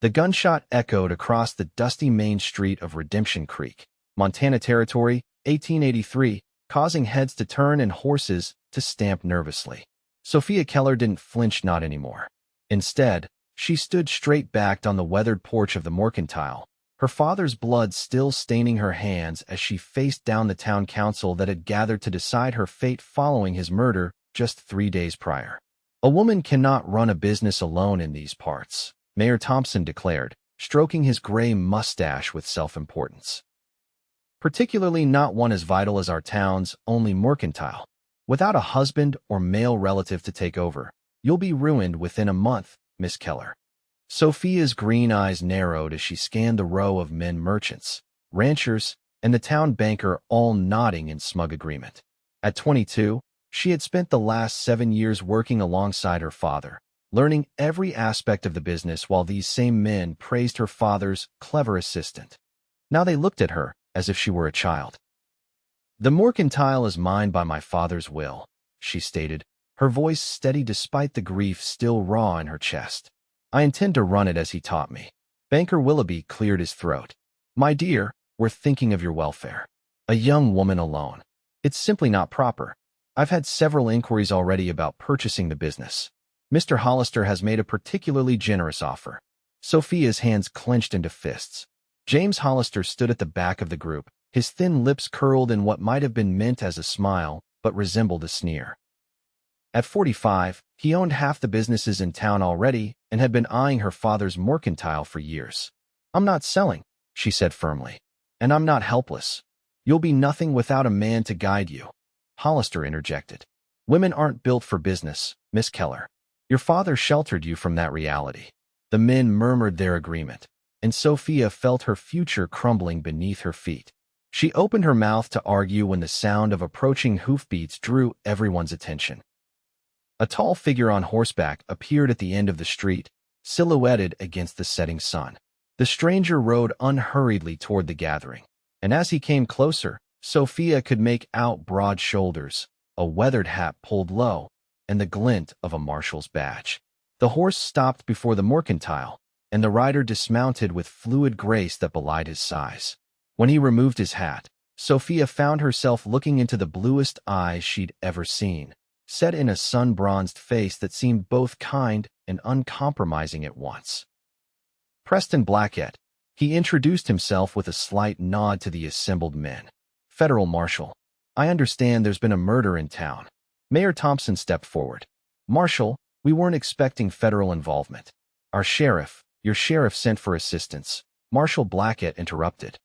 The gunshot echoed across the dusty main street of Redemption Creek, Montana Territory, 1883, causing heads to turn and horses to stamp nervously. Sophia Keller didn't flinch, not anymore. Instead, she stood straight-backed on the weathered porch of the mercantile, her father's blood still staining her hands as she faced down the town council that had gathered to decide her fate following his murder just 3 days prior. A woman cannot run a business alone in these parts, Mayor Thompson declared, stroking his gray mustache with self-importance. Particularly not one as vital as our town's only mercantile. Without a husband or male relative to take over, you'll be ruined within a month, Miss Keller. Sophia's green eyes narrowed as she scanned the row of men, merchants, ranchers, and the town banker, all nodding in smug agreement. At 22, she had spent the last 7 years working alongside her father, learning every aspect of the business while these same men praised her father's clever assistant. Now they looked at her as if she were a child. "The mercantile is mine by my father's will," she stated, her voice steady despite the grief still raw in her chest. "I intend to run it as he taught me." Banker Willoughby cleared his throat. "My dear, we're thinking of your welfare. A young woman alone. It's simply not proper. I've had several inquiries already about purchasing the business. Mr. Hollister has made a particularly generous offer." Sophia's hands clenched into fists. James Hollister stood at the back of the group, his thin lips curled in what might have been meant as a smile, but resembled a sneer. At 45, he owned half the businesses in town already and had been eyeing her father's mercantile for years. "I'm not selling," she said firmly. "And I'm not helpless. You'll be nothing without a man to guide you." Hollister interjected. "Women aren't built for business, Miss Keller. Your father sheltered you from that reality." The men murmured their agreement, and Sophia felt her future crumbling beneath her feet. She opened her mouth to argue when the sound of approaching hoofbeats drew everyone's attention. A tall figure on horseback appeared at the end of the street, silhouetted against the setting sun. The stranger rode unhurriedly toward the gathering, and as he came closer, Sophia could make out broad shoulders, a weathered hat pulled low, and the glint of a marshal's badge. The horse stopped before the mercantile, and the rider dismounted with fluid grace that belied his size. When he removed his hat, Sophia found herself looking into the bluest eyes she'd ever seen, set in a sun-bronzed face that seemed both kind and uncompromising at once. "Preston Blackett," he introduced himself with a slight nod to the assembled men. "Federal Marshal. I understand there's been a murder in town." Mayor Thompson stepped forward. "Marshal, we weren't expecting federal involvement. Your sheriff sent for assistance," Marshal Blackett interrupted.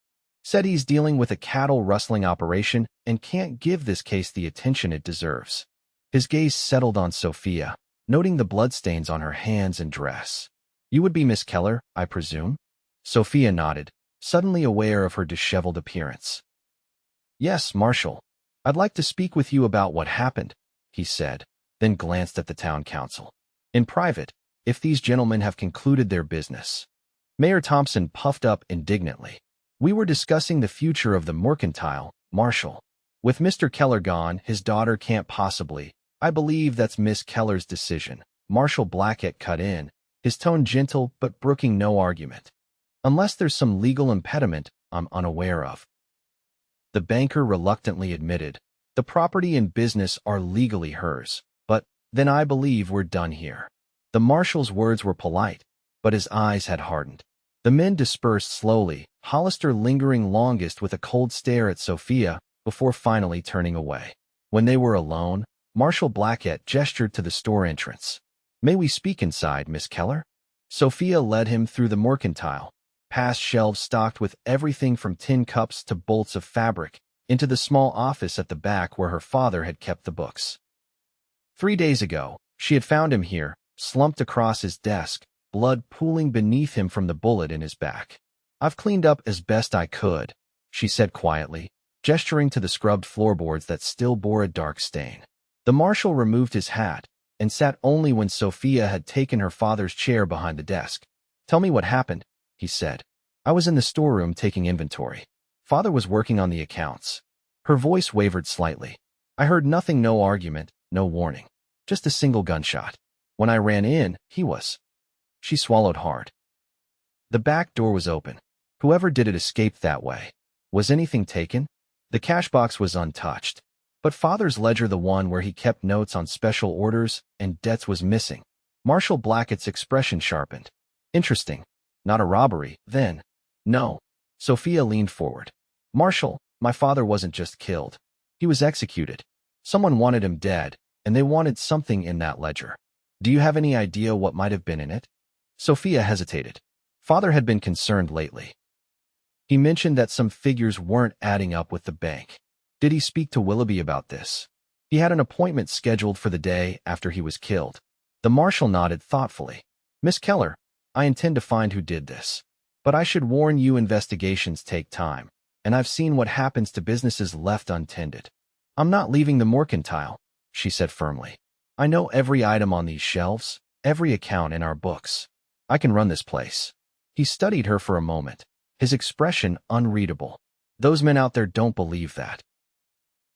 "Said he's dealing with a cattle-rustling operation and can't give this case the attention it deserves." His gaze settled on Sophia, noting the bloodstains on her hands and dress. "You would be Miss Keller, I presume?" Sophia nodded, suddenly aware of her disheveled appearance. "Yes, Marshal. I'd like to speak with you about what happened," he said, then glanced at the town council. "In private, if these gentlemen have concluded their business." Mayor Thompson puffed up indignantly. "We were discussing the future of the mercantile, Marshal. With Mr. Keller gone, his daughter can't possibly. I believe that's Miss Keller's decision," Marshal Blackett cut in, his tone gentle but brooking no argument. "Unless there's some legal impediment I'm unaware of." The banker reluctantly admitted, "The property and business are legally hers, but then I believe we're done here." The marshal's words were polite, but his eyes had hardened. The men dispersed slowly, Hollister lingering longest with a cold stare at Sophia before finally turning away. When they were alone, Marshal Blackett gestured to the store entrance. "May we speak inside, Miss Keller?" Sophia led him through the mercantile, past shelves stocked with everything from tin cups to bolts of fabric, into the small office at the back where her father had kept the books. 3 days ago, she had found him here, slumped across his desk, blood pooling beneath him from the bullet in his back. "I've cleaned up as best I could," she said quietly, gesturing to the scrubbed floorboards that still bore a dark stain. The marshal removed his hat and sat only when Sophia had taken her father's chair behind the desk. "Tell me what happened," he said. "I was in the storeroom taking inventory. Father was working on the accounts." Her voice wavered slightly. "I heard nothing, no argument, no warning. Just a single gunshot. When I ran in, he was—" She swallowed hard. The back door was open. Whoever did it escaped that way. Was anything taken? The cash box was untouched. But Father's ledger, the one where he kept notes on special orders and debts, was missing. Marshal Blackett's expression sharpened. Interesting. Not a robbery, then. No. Sophia leaned forward. Marshal, my father wasn't just killed. He was executed. Someone wanted him dead, and they wanted something in that ledger. Do you have any idea what might have been in it? Sophia hesitated. Father had been concerned lately. He mentioned that some figures weren't adding up with the bank. Did he speak to Willoughby about this? He had an appointment scheduled for the day after he was killed. The marshal nodded thoughtfully. Miss Keller, I intend to find who did this. But I should warn you, investigations take time, and I've seen what happens to businesses left untended. I'm not leaving the mercantile, she said firmly. I know every item on these shelves, every account in our books. I can run this place. He studied her for a moment, his expression unreadable. Those men out there don't believe that.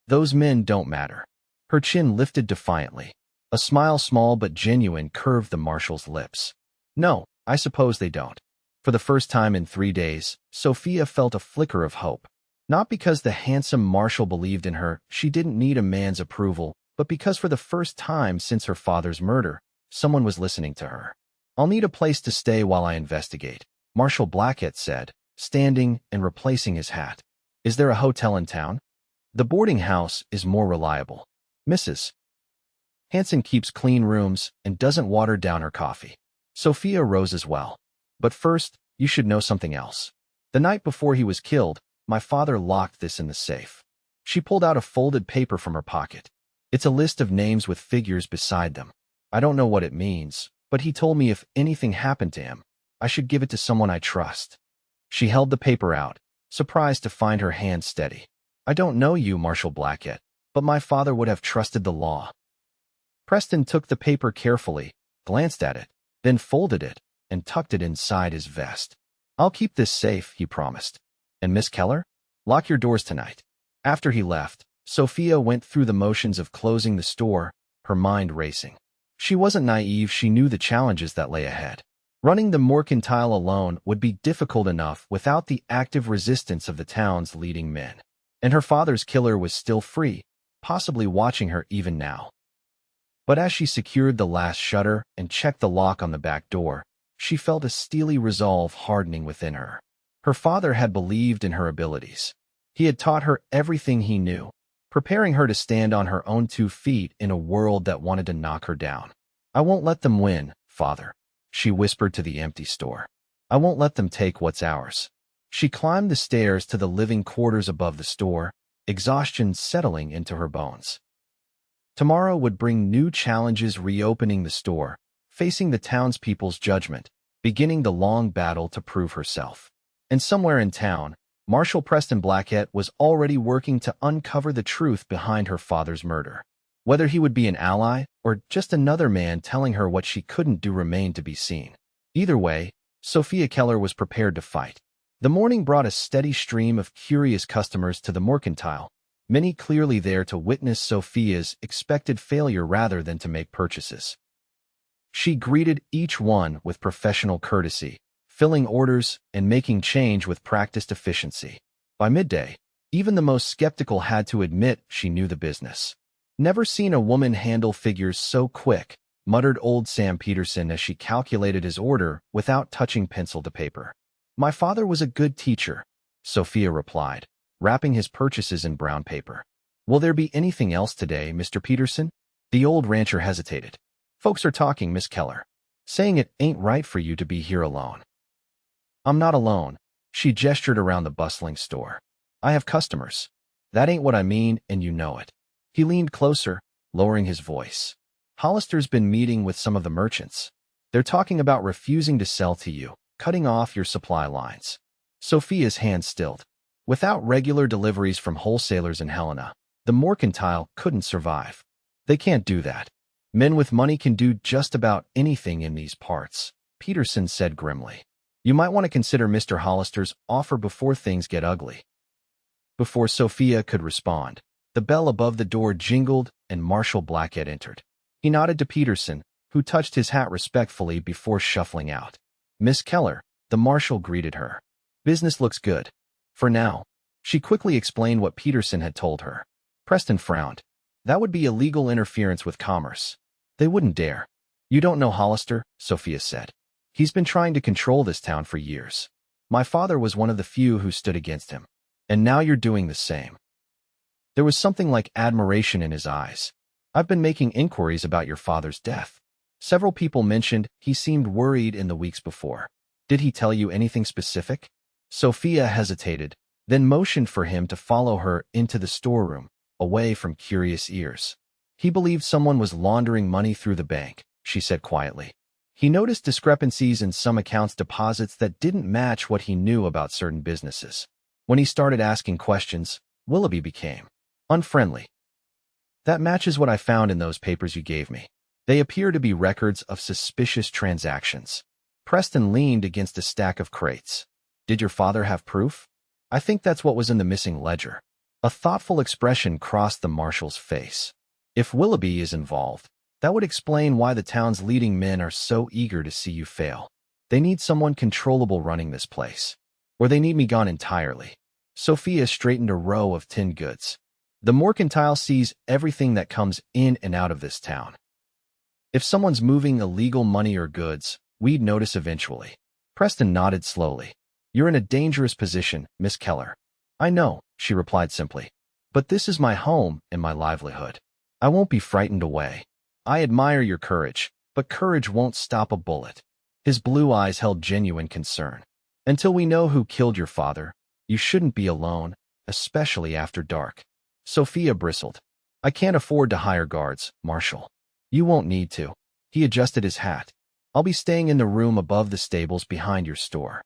Those men don't matter. Her chin lifted defiantly. A smile, small but genuine, curved the marshal's lips. No, I suppose they don't. For the first time in 3 days, Sophia felt a flicker of hope. Not because the handsome marshal believed in her, she didn't need a man's approval, but because for the first time since her father's murder, someone was listening to her. I'll need a place to stay while I investigate, Marshal Blackett said, standing and replacing his hat. Is there a hotel in town? The boarding house is more reliable. Mrs. Hanson keeps clean rooms and doesn't water down her coffee. Sophia rose as well. But first, you should know something else. The night before he was killed, my father locked this in the safe. She pulled out a folded paper from her pocket. It's a list of names with figures beside them. I don't know what it means, but he told me if anything happened to him, I should give it to someone I trust. She held the paper out, surprised to find her hand steady. I don't know you, Marshal Blackett, but my father would have trusted the law. Preston took the paper carefully, glanced at it, then folded it and tucked it inside his vest. I'll keep this safe, he promised. And Miss Keller? Lock your doors tonight. After he left, Sophia went through the motions of closing the store, her mind racing. She wasn't naive, she knew the challenges that lay ahead. Running the mercantile alone would be difficult enough without the active resistance of the town's leading men. And her father's killer was still free, possibly watching her even now. But as she secured the last shutter and checked the lock on the back door, she felt a steely resolve hardening within her. Her father had believed in her abilities. He had taught her everything he knew, preparing her to stand on her own 2 feet in a world that wanted to knock her down. I won't let them win, Father, she whispered to the empty store. I won't let them take what's ours. She climbed the stairs to the living quarters above the store, exhaustion settling into her bones. Tomorrow would bring new challenges, reopening the store, facing the townspeople's judgment, beginning the long battle to prove herself. And somewhere in town, Marshal Preston Blackett was already working to uncover the truth behind her father's murder. Whether he would be an ally or just another man telling her what she couldn't do remained to be seen. Either way, Sophia Keller was prepared to fight. The morning brought a steady stream of curious customers to the mercantile, many clearly there to witness Sophia's expected failure rather than to make purchases. She greeted each one with professional courtesy, filling orders and making change with practiced efficiency. By midday, even the most skeptical had to admit she knew the business. Never seen a woman handle figures so quick, muttered old Sam Peterson as she calculated his order without touching pencil to paper. My father was a good teacher, Sophia replied, wrapping his purchases in brown paper. Will there be anything else today, Mr. Peterson? The old rancher hesitated. Folks are talking, Miss Keller, saying it ain't right for you to be here alone. I'm not alone, she gestured around the bustling store. I have customers. That ain't what I mean, and you know it. He leaned closer, lowering his voice. Hollister's been meeting with some of the merchants. They're talking about refusing to sell to you, cutting off your supply lines. Sophia's hand stilled. Without regular deliveries from wholesalers in Helena, the mercantile couldn't survive. They can't do that. Men with money can do just about anything in these parts, Peterson said grimly. You might want to consider Mr. Hollister's offer before things get ugly. Before Sophia could respond, the bell above the door jingled and Marshal Blackett entered. He nodded to Peterson, who touched his hat respectfully before shuffling out. Miss Keller, The marshal greeted her. Business looks good. For now. She quickly explained what Peterson had told her. Preston frowned. That would be illegal interference with commerce. They wouldn't dare. You don't know Hollister, Sophia said. He's been trying to control this town for years. My father was one of the few who stood against him. And now you're doing the same. There was something like admiration in his eyes. I've been making inquiries about your father's death. Several people mentioned he seemed worried in the weeks before. Did he tell you anything specific? Sophia hesitated, then motioned for him to follow her into the storeroom, away from curious ears. He believed someone was laundering money through the bank, she said quietly. He noticed discrepancies in some accounts deposits that didn't match what he knew about certain businesses. When he started asking questions, Willoughby became unfriendly. That matches what I found in those papers you gave me. They appear to be records of suspicious transactions. Preston leaned against a stack of crates. Did your father have proof? I think that's what was in the missing ledger. A thoughtful expression crossed the marshal's face. If Willoughby is involved, that would explain why the town's leading men are so eager to see you fail. They need someone controllable running this place. Or they need me gone entirely. Sophia straightened a row of tinned goods. The mercantile sees everything that comes in and out of this town. If someone's moving illegal money or goods, we'd notice eventually. Preston nodded slowly. You're in a dangerous position, Miss Keller. I know, she replied simply. But this is my home and my livelihood. I won't be frightened away. I admire your courage, but courage won't stop a bullet. His blue eyes held genuine concern. Until we know who killed your father, you shouldn't be alone, especially after dark. Sophia bristled. I can't afford to hire guards, Marshal. You won't need to. He adjusted his hat. I'll be staying in the room above the stables behind your store.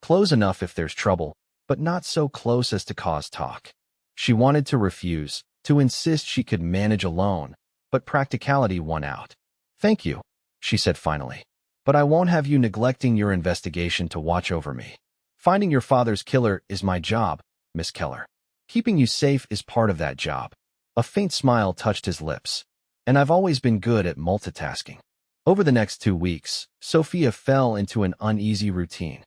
Close enough if there's trouble, but not so close as to cause talk. She wanted to refuse, to insist she could manage alone, but practicality won out. Thank you, she said finally. But I won't have you neglecting your investigation to watch over me. Finding your father's killer is my job, Miss Keller. Keeping you safe is part of that job. A faint smile touched his lips. And I've always been good at multitasking. Over the next 2 weeks, Sophia fell into an uneasy routine.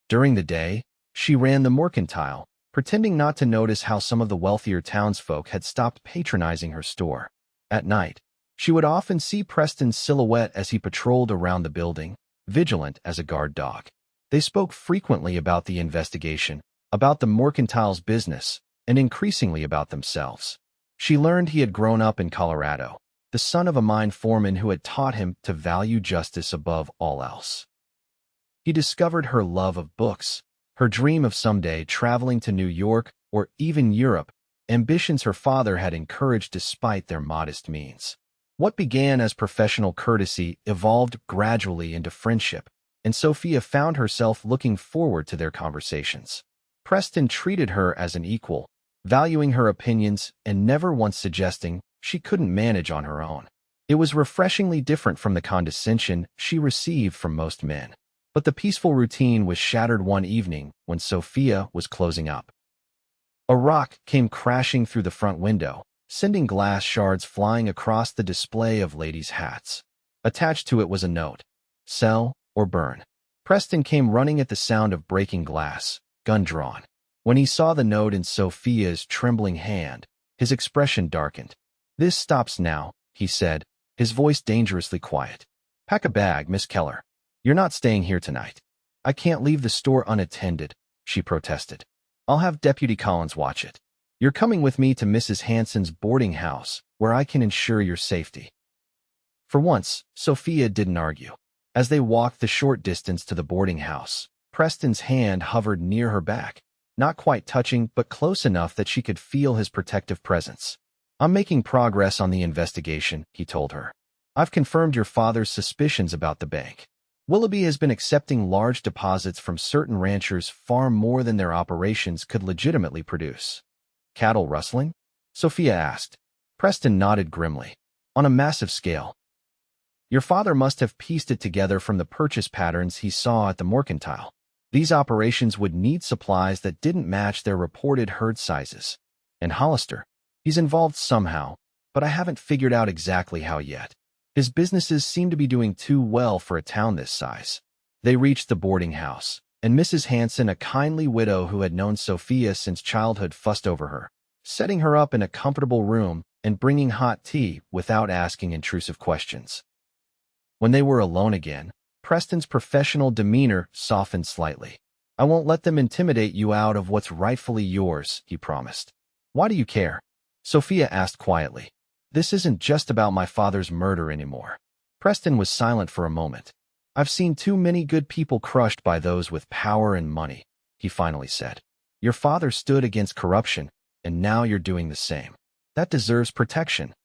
During the day, she ran the mercantile, pretending not to notice how some of the wealthier townsfolk had stopped patronizing her store. At night, she would often see Preston's silhouette as he patrolled around the building, vigilant as a guard dog. They spoke frequently about the investigation, about the mercantile's business, and increasingly about themselves. She learned he had grown up in Colorado, the son of a mine foreman who had taught him to value justice above all else. He discovered her love of books, her dream of someday traveling to New York or even Europe, ambitions her father had encouraged despite their modest means. What began as professional courtesy evolved gradually into friendship, and Sophia found herself looking forward to their conversations. Preston treated her as an equal, valuing her opinions and never once suggesting she couldn't manage on her own. It was refreshingly different from the condescension she received from most men. But the peaceful routine was shattered one evening when Sophia was closing up. A rock came crashing through the front window, sending glass shards flying across the display of ladies' hats. Attached to it was a note: sell or burn. Preston came running at the sound of breaking glass, gun drawn. When he saw the note in Sophia's trembling hand, his expression darkened. This stops now, he said, his voice dangerously quiet. Pack a bag, Miss Keller. You're not staying here tonight. I can't leave the store unattended, she protested. I'll have Deputy Collins watch it. You're coming with me to Mrs. Hanson's boarding house, where I can ensure your safety. For once, Sophia didn't argue. As they walked the short distance to the boarding house, Preston's hand hovered near her back, not quite touching but close enough that she could feel his protective presence. I'm making progress on the investigation, he told her. I've confirmed your father's suspicions about the bank. Willoughby has been accepting large deposits from certain ranchers, far more than their operations could legitimately produce. Cattle rustling? Sophia asked. Preston nodded grimly. On a massive scale. Your father must have pieced it together from the purchase patterns he saw at the mercantile. These operations would need supplies that didn't match their reported herd sizes. And Hollister, he's involved somehow, but I haven't figured out exactly how yet. His businesses seem to be doing too well for a town this size. They reached the boarding house, and Mrs. Hanson, a kindly widow who had known Sophia since childhood, fussed over her, setting her up in a comfortable room and bringing hot tea without asking intrusive questions. When they were alone again, Preston's professional demeanor softened slightly. "I won't let them intimidate you out of what's rightfully yours," he promised. "Why do you care?" Sophia asked quietly. "This isn't just about my father's murder anymore." Preston was silent for a moment. "I've seen too many good people crushed by those with power and money," he finally said. "Your father stood against corruption, and now you're doing the same. That deserves protection."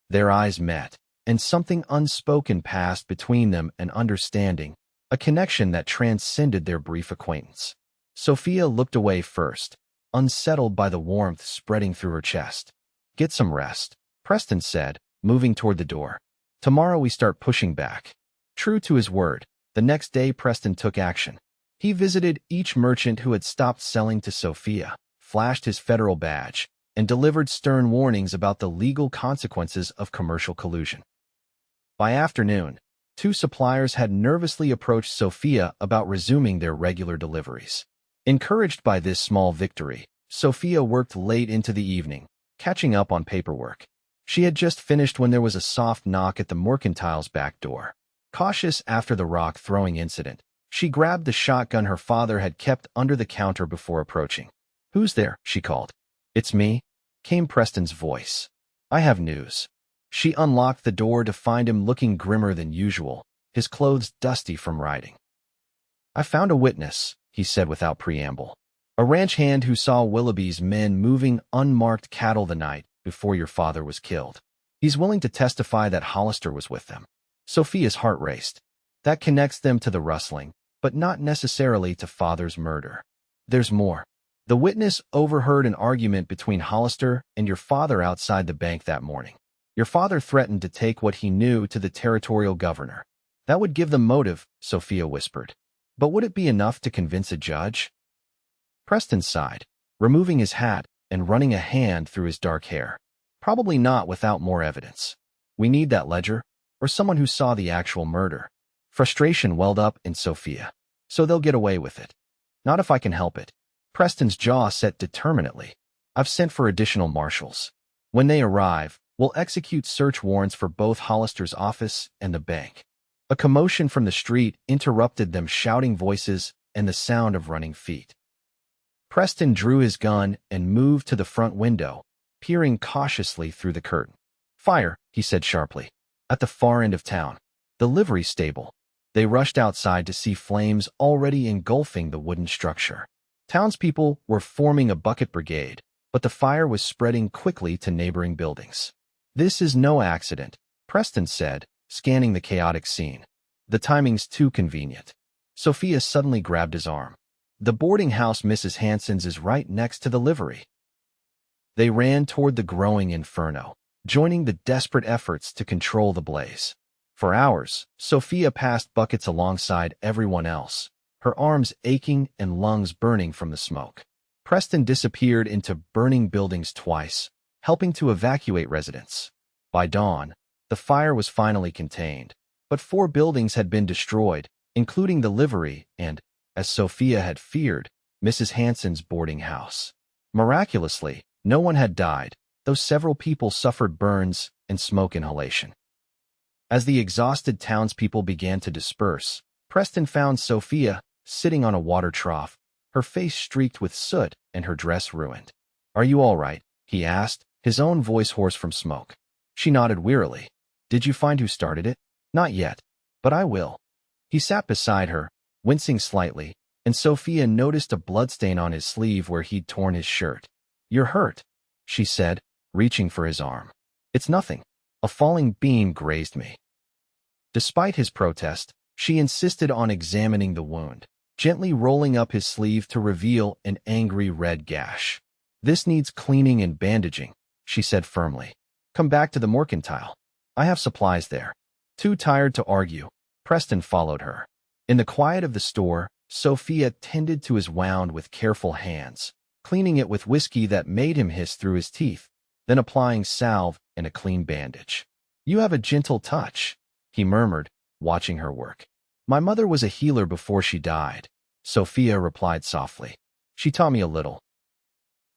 Their eyes met, and something unspoken passed between them, an understanding, a connection that transcended their brief acquaintance. Sophia looked away first, unsettled by the warmth spreading through her chest. "Get some rest," Preston said, moving toward the door. "Tomorrow we start pushing back." True to his word, the next day Preston took action. He visited each merchant who had stopped selling to Sophia, flashed his federal badge, and delivered stern warnings about the legal consequences of commercial collusion. By afternoon, 2 suppliers had nervously approached Sophia about resuming their regular deliveries. Encouraged by this small victory, Sophia worked late into the evening, catching up on paperwork. She had just finished when there was a soft knock at the mercantile's back door. Cautious after the rock-throwing incident, she grabbed the shotgun her father had kept under the counter before approaching. "Who's there?" she called. "It's me," came Preston's voice. "I have news." She unlocked the door to find him looking grimmer than usual, his clothes dusty from riding. "I found a witness," he said without preamble. "A ranch hand who saw Willoughby's men moving unmarked cattle the night before your father was killed. He's willing to testify that Hollister was with them." Sophia's heart raced. That connects them to the rustling, but not necessarily to father's murder. "There's more. The witness overheard an argument between Hollister and your father outside the bank that morning. Your father threatened to take what he knew to the territorial governor. That would give them motive," Sophia whispered. "But would it be enough to convince a judge?" Preston sighed, removing his hat and running a hand through his dark hair. "Probably not without more evidence. We need that ledger, or someone who saw the actual murder." Frustration welled up in Sophia. "So they'll get away with it." "Not if I can help it." Preston's jaw set determinedly. "I've sent for additional marshals. When they arrive, we'll execute search warrants for both Hollister's office and the bank." A commotion from the street interrupted them, shouting voices and the sound of running feet. Preston drew his gun and moved to the front window, peering cautiously through the curtain. "Fire," he said sharply. "At the far end of town. The livery stable." They rushed outside to see flames already engulfing the wooden structure. Townspeople were forming a bucket brigade, but the fire was spreading quickly to neighboring buildings. "This is no accident," Preston said, scanning the chaotic scene. "The timing's too convenient." Sophia suddenly grabbed his arm. "The boarding house Mrs. Hanson's is right next to the livery." They ran toward the growing inferno, joining the desperate efforts to control the blaze. For hours, Sophia passed buckets alongside everyone else, her arms aching and lungs burning from the smoke. Preston disappeared into burning buildings twice, helping to evacuate residents. By dawn, the fire was finally contained, but 4 buildings had been destroyed, including the livery and, as Sophia had feared, Mrs. Hanson's boarding house. Miraculously, no one had died, though several people suffered burns and smoke inhalation. As the exhausted townspeople began to disperse, Preston found Sophia sitting on a water trough, her face streaked with soot and her dress ruined. "Are you all right?" he asked, his own voice hoarse from smoke. She nodded wearily. "Did you find who started it?" "Not yet, but I will." He sat beside her, wincing slightly, and Sophia noticed a bloodstain on his sleeve where he'd torn his shirt. "You're hurt," she said, reaching for his arm. "It's nothing. A falling beam grazed me." Despite his protest, she insisted on examining the wound, gently rolling up his sleeve to reveal an angry red gash. "This needs cleaning and bandaging," she said firmly. "Come back to the mercantile. I have supplies there." Too tired to argue, Preston followed her. In the quiet of the store, Sophia tended to his wound with careful hands, cleaning it with whiskey that made him hiss through his teeth, then applying salve and a clean bandage. "You have a gentle touch," he murmured, watching her work. My mother was a healer before she died, Sophia replied softly. She taught me a little.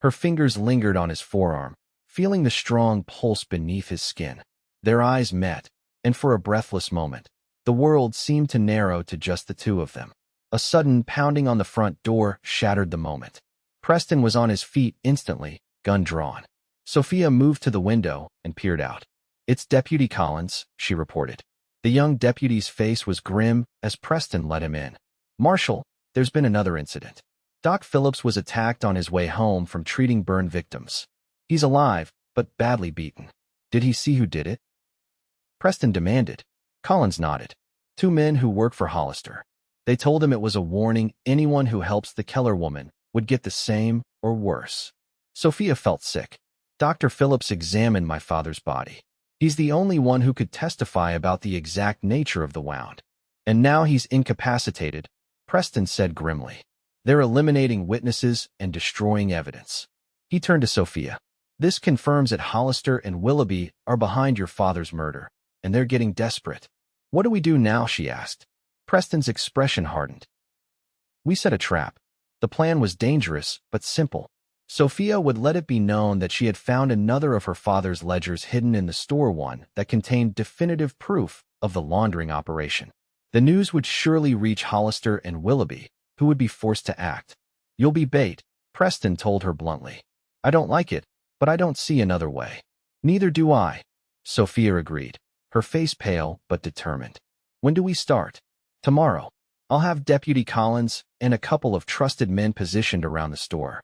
Her fingers lingered on his forearm, feeling the strong pulse beneath his skin. Their eyes met, and for a breathless moment, the world seemed to narrow to just the two of them. A sudden pounding on the front door shattered the moment. Preston was on his feet instantly, gun drawn. Sophia moved to the window and peered out. "It's Deputy Collins," she reported. The young deputy's face was grim as Preston let him in. "Marshal, there's been another incident. Doc Phillips was attacked on his way home from treating burn victims. He's alive, but badly beaten. Did he see who did it?" Preston demanded. Collins nodded. "Two men who work for Hollister. They told him it was a warning anyone who helps the Keller woman would get the same or worse." Sophia felt sick. "Dr. Phillips examined my father's body. He's the only one who could testify about the exact nature of the wound. And now he's incapacitated," Preston said grimly. "They're eliminating witnesses and destroying evidence." He turned to Sophia. "This confirms that Hollister and Willoughby are behind your father's murder, and they're getting desperate." "What do we do now?" she asked. Preston's expression hardened. "We set a trap. The plan was dangerous, but simple. Sophia would let it be known that she had found another of her father's ledgers hidden in the store, one that contained definitive proof of the laundering operation. The news would surely reach Hollister and Willoughby, who would be forced to act. "You'll be bait," Preston told her bluntly. "I don't like it, but I don't see another way." "Neither do I," Sophia agreed, her face pale but determined. "When do we start?" "Tomorrow. I'll have Deputy Collins and a couple of trusted men positioned around the store.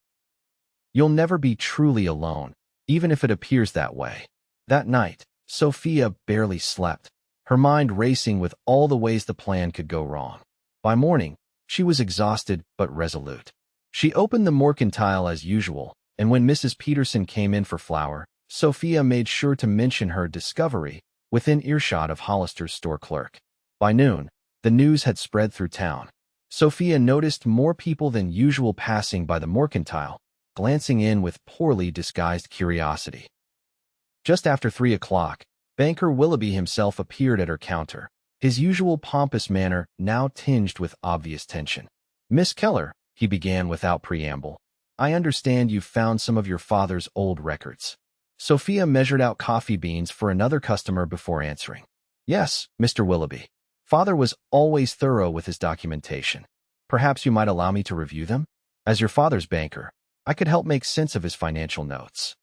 You'll never be truly alone, even if it appears that way." That night, Sophia barely slept, her mind racing with all the ways the plan could go wrong. By morning, she was exhausted but resolute. She opened the mercantile as usual, and when Mrs. Peterson came in for flour, Sophia made sure to mention her discovery within earshot of Hollister's store clerk. By noon, the news had spread through town. Sophia noticed more people than usual passing by the mercantile, glancing in with poorly disguised curiosity. Just after 3 o'clock, banker Willoughby himself appeared at her counter, his usual pompous manner now tinged with obvious tension. "Miss Keller," he began without preamble, "I understand you've found some of your father's old records." Sophia measured out coffee beans for another customer before answering. "Yes, Mr. Willoughby. Father was always thorough with his documentation. Perhaps you might allow me to review them? As your father's banker, I could help make sense of his financial notes."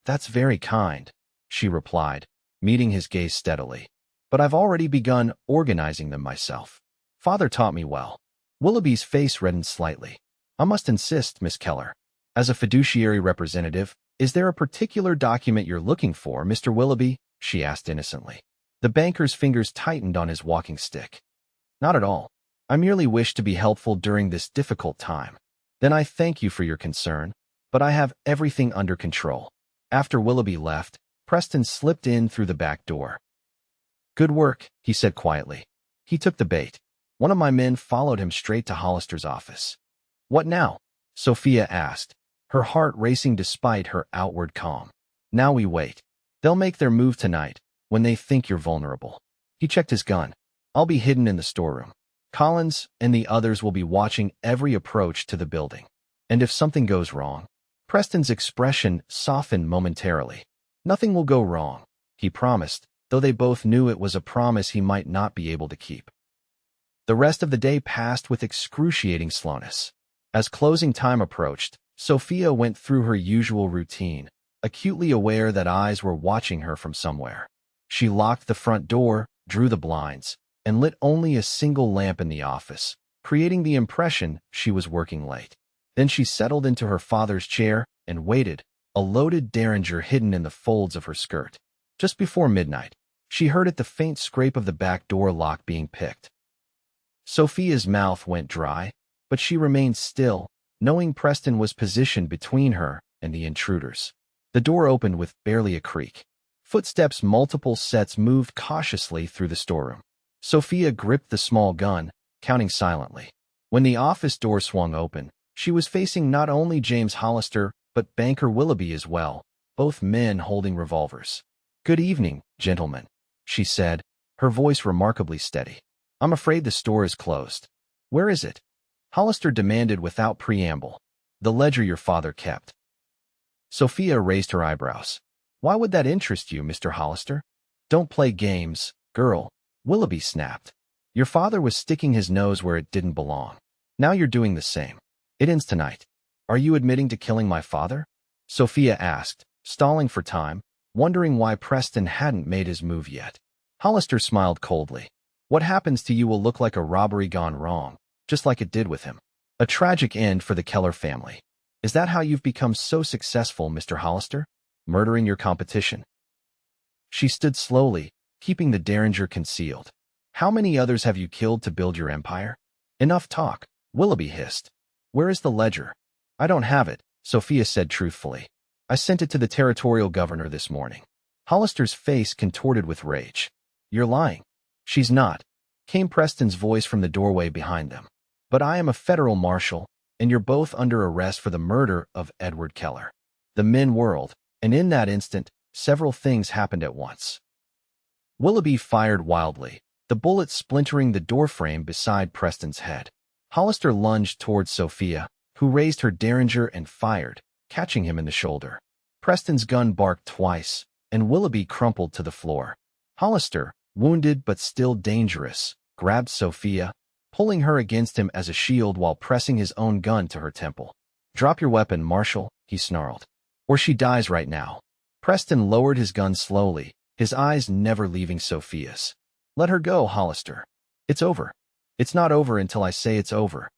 "That's very kind," she replied, meeting his gaze steadily. "But I've already begun organizing them myself. Father taught me well." Willoughby's face reddened slightly. "I must insist, Miss Keller. As a fiduciary representative, is there a particular document you're looking for, Mr. Willoughby?" she asked innocently. The banker's fingers tightened on his walking stick. "Not at all. I merely wish to be helpful during this difficult time." "Then I thank you for your concern, but I have everything under control." After Willoughby left, Preston slipped in through the back door. "Good work," he said quietly. He took the bait. One of my men followed him straight to Hollister's office. "What now?" Sophia asked, her heart racing despite her outward calm. "Now we wait. They'll make their move tonight, when they think you're vulnerable." He checked his gun. "I'll be hidden in the storeroom. Collins and the others will be watching every approach to the building. And if something goes wrong..." Preston's expression softened momentarily. "Nothing will go wrong," he promised, though they both knew it was a promise he might not be able to keep. The rest of the day passed with excruciating slowness. As closing time approached, Sophia went through her usual routine, acutely aware that eyes were watching her from somewhere. She locked the front door, drew the blinds, and lit only a single lamp in the office, creating the impression she was working late. Then she settled into her father's chair and waited, a loaded derringer hidden in the folds of her skirt. Just before midnight, she heard the faint scrape of the back door lock being picked. Sophia's mouth went dry, but she remained still, knowing Preston was positioned between her and the intruders. The door opened with barely a creak. Footsteps multiple sets moved cautiously through the storeroom. Sophia gripped the small gun, counting silently. When the office door swung open, she was facing not only James Hollister, but banker Willoughby as well, both men holding revolvers. "Good evening, gentlemen," she said, her voice remarkably steady. I'm afraid the store is closed. Where is it? Hollister demanded without preamble. The ledger your father kept. Sophia raised her eyebrows. Why would that interest you, Mr. Hollister? Don't play games, girl, Willoughby snapped. Your father was sticking his nose where it didn't belong. Now you're doing the same. It ends tonight. Are you admitting to killing my father? Sophia asked, stalling for time, wondering why Preston hadn't made his move yet. Hollister smiled coldly. What happens to you will look like a robbery gone wrong, just like it did with him. A tragic end for the Keller family. Is that how you've become so successful, Mr. Hollister? Murdering your competition? She stood slowly, keeping the derringer concealed. How many others have you killed to build your empire? Enough talk, Willoughby hissed. Where is the ledger? I don't have it, Sophia said truthfully. I sent it to the territorial governor this morning. Hollister's face contorted with rage. You're lying. She's not, came Preston's voice from the doorway behind them. But I am a federal marshal, and you're both under arrest for the murder of Edward Keller. The men whirled, and in that instant, several things happened at once. Willoughby fired wildly, the bullet splintering the doorframe beside Preston's head. Hollister lunged towards Sophia, who raised her derringer and fired, catching him in the shoulder. Preston's gun barked twice, and Willoughby crumpled to the floor. Hollister, wounded but still dangerous, grabbed Sophia, pulling her against him as a shield while pressing his own gun to her temple. Drop your weapon, Marshal, he snarled. Or she dies right now. Preston lowered his gun slowly, his eyes never leaving Sophia's. Let her go, Hollister. It's over. It's not over until I say it's over.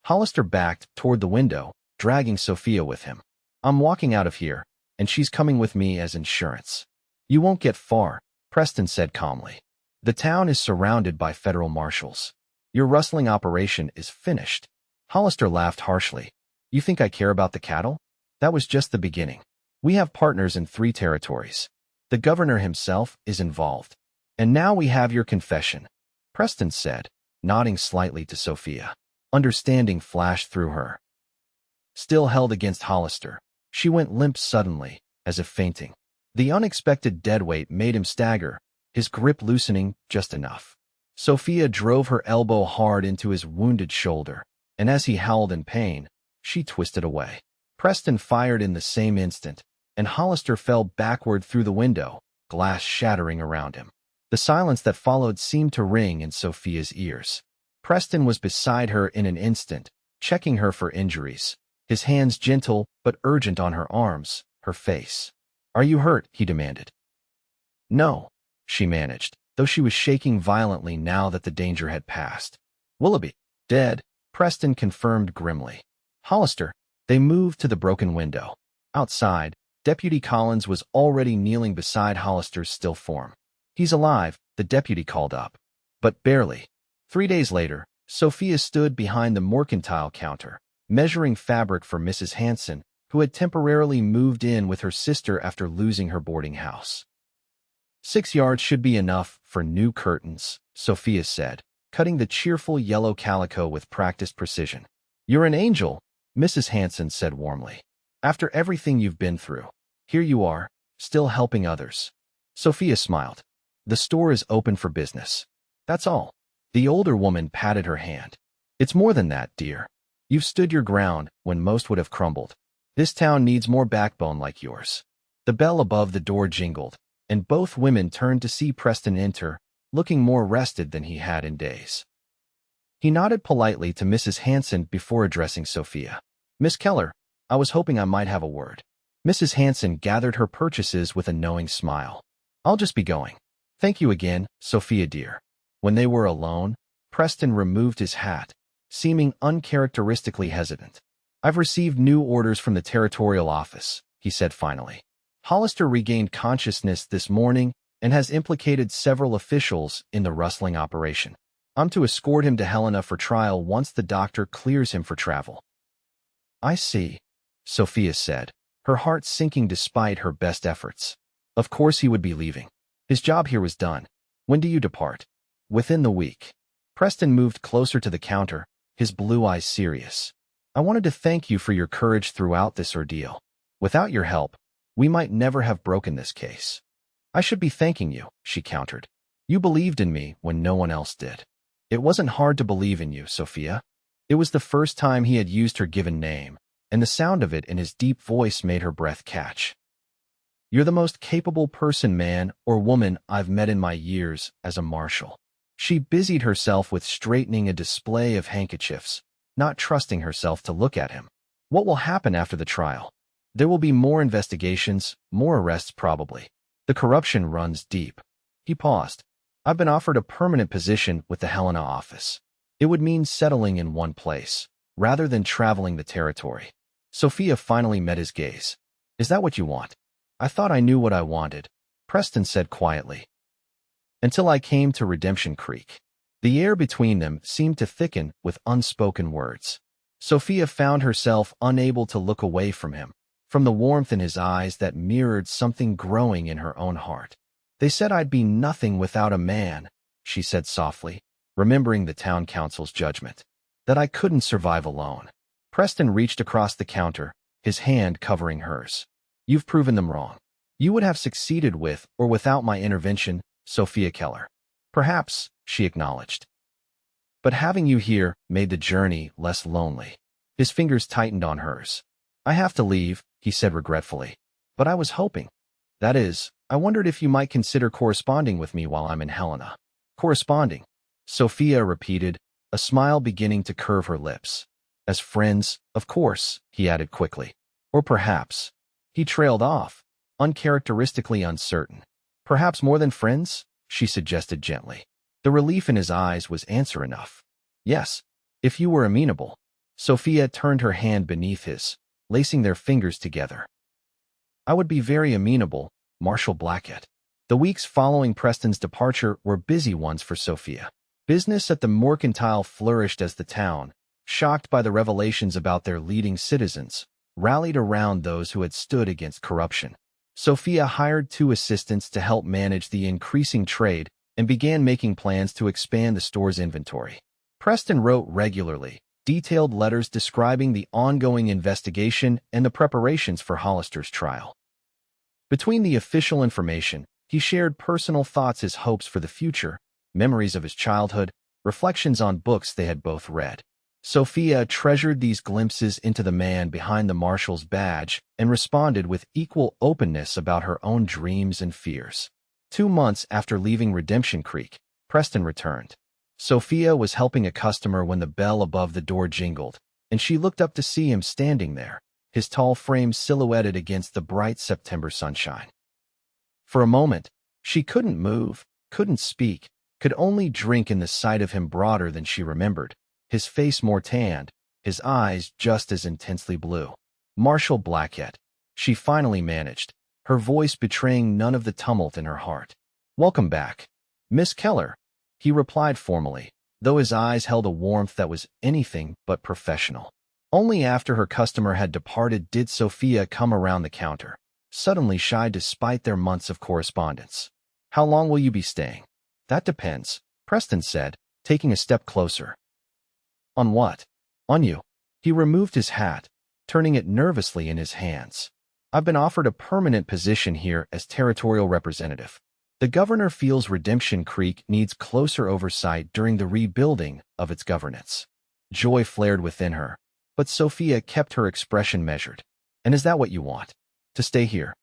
Hollister backed toward the window, dragging Sophia with him. I'm walking out of here, and she's coming with me as insurance. You won't get far, Preston said calmly. The town is surrounded by federal marshals. Your rustling operation is finished. Hollister laughed harshly. You think I care about the cattle? That was just the beginning. We have partners in 3 territories. The governor himself is involved. And now we have your confession, Preston said, nodding slightly to Sophia. Understanding flashed through her. Still held against Hollister, she went limp suddenly, as if fainting. The unexpected deadweight made him stagger, his grip loosening just enough. Sophia drove her elbow hard into his wounded shoulder, and as he howled in pain, she twisted away. Preston fired in the same instant, and Hollister fell backward through the window, glass shattering around him. The silence that followed seemed to ring in Sophia's ears. Preston was beside her in an instant, checking her for injuries, his hands gentle but urgent on her arms, her face. Are you hurt? He demanded. No, she managed, though she was shaking violently now that the danger had passed. Willoughby, dead, Preston confirmed grimly. Hollister, they moved to the broken window. Outside, Deputy Collins was already kneeling beside Hollister's still form. He's alive, the deputy called up. But barely. 3 days later, Sophia stood behind the mercantile counter, measuring fabric for Mrs. Hanson, who had temporarily moved in with her sister after losing her boarding house. 6 yards should be enough for new curtains, Sophia said, cutting the cheerful yellow calico with practiced precision. You're an angel, Mrs. Hanson said warmly. After everything you've been through, here you are, still helping others. Sophia smiled. The store is open for business. That's all. The older woman patted her hand. It's more than that, dear. You've stood your ground when most would have crumbled. This town needs more backbone like yours. The bell above the door jingled, and both women turned to see Preston enter, looking more rested than he had in days. He nodded politely to Mrs. Hanson before addressing Sophia. Miss Keller, I was hoping I might have a word. Mrs. Hanson gathered her purchases with a knowing smile. I'll just be going. Thank you again, Sophia dear. When they were alone, Preston removed his hat, seeming uncharacteristically hesitant. I've received new orders from the territorial office, he said finally. Hollister regained consciousness this morning and has implicated several officials in the rustling operation. I'm to escort him to Helena for trial once the doctor clears him for travel. I see, Sophia said, her heart sinking despite her best efforts. Of course he would be leaving. His job here was done. When do you depart? Within the week. Preston moved closer to the counter, his blue eyes serious. I wanted to thank you for your courage throughout this ordeal. Without your help, we might never have broken this case. I should be thanking you, she countered. You believed in me when no one else did. It wasn't hard to believe in you, Sophia. It was the first time he had used her given name, and the sound of it in his deep voice made her breath catch. You're the most capable person, man or woman, I've met in my years as a marshal. She busied herself with straightening a display of handkerchiefs, not trusting herself to look at him. What will happen after the trial? There will be more investigations, more arrests probably. The corruption runs deep. He paused. I've been offered a permanent position with the Helena office. It would mean settling in one place, rather than traveling the territory. Sophia finally met his gaze. Is that what you want? I thought I knew what I wanted, Preston said quietly. Until I came to Redemption Creek. The air between them seemed to thicken with unspoken words. Sophia found herself unable to look away from him, from the warmth in his eyes that mirrored something growing in her own heart. They said I'd be nothing without a man, she said softly, remembering the town council's judgment, that I couldn't survive alone. Preston reached across the counter, his hand covering hers. You've proven them wrong. You would have succeeded with or without my intervention, Sophia Keller. Perhaps, she acknowledged. But having you here made the journey less lonely. His fingers tightened on hers. I have to leave, he said regretfully. But I was hoping. That is, I wondered if you might consider corresponding with me while I'm in Helena. Corresponding, Sophia repeated, a smile beginning to curve her lips. As friends, of course, he added quickly. Or perhaps. He trailed off, uncharacteristically uncertain. Perhaps more than friends, she suggested gently. The relief in his eyes was answer enough. Yes, if you were amenable. Sophia turned her hand beneath his, lacing their fingers together. I would be very amenable, Marshal Blackett. The weeks following Preston's departure were busy ones for Sophia. Business at the mercantile flourished as the town, shocked by the revelations about their leading citizens, rallied around those who had stood against corruption. Sophia hired 2 assistants to help manage the increasing trade and began making plans to expand the store's inventory. Preston wrote regularly, detailed letters describing the ongoing investigation and the preparations for Hollister's trial. Between the official information, he shared personal thoughts, his hopes for the future, memories of his childhood, reflections on books they had both read. Sophia treasured these glimpses into the man behind the marshal's badge and responded with equal openness about her own dreams and fears. 2 months after leaving Redemption Creek, Preston returned. Sophia was helping a customer when the bell above the door jingled, and she looked up to see him standing there, his tall frame silhouetted against the bright September sunshine. For a moment, she couldn't move, couldn't speak, could only drink in the sight of him broader than she remembered, his face more tanned, his eyes just as intensely blue. Marshal Blackett, she finally managed, her voice betraying none of the tumult in her heart. Welcome back, Miss Keller, he replied formally, though his eyes held a warmth that was anything but professional. Only after her customer had departed did Sophia come around the counter, suddenly shy despite their months of correspondence. How long will you be staying? That depends, Preston said, taking a step closer. On what? On you. He removed his hat, turning it nervously in his hands. I've been offered a permanent position here as territorial representative. The governor feels Redemption Creek needs closer oversight during the rebuilding of its governance. Joy flared within her, but Sophia kept her expression measured. And is that what you want? To stay here?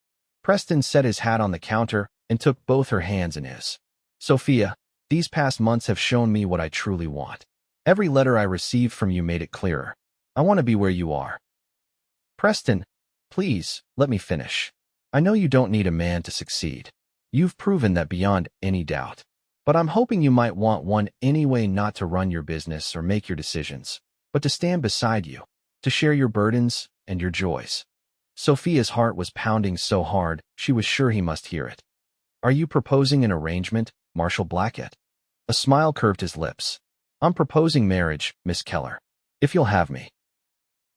Preston set his hat on the counter and took both her hands in his. Sophia, these past months have shown me what I truly want. Every letter I received from you made it clearer. I want to be where you are. Preston, please, let me finish. I know you don't need a man to succeed. You've proven that beyond any doubt. But I'm hoping you might want one anyway, not to run your business or make your decisions, but to stand beside you, to share your burdens and your joys. Sophia's heart was pounding so hard, she was sure he must hear it. Are you proposing an arrangement, Marshal Blackett? A smile curved his lips. I'm proposing marriage, Miss Keller, if you'll have me.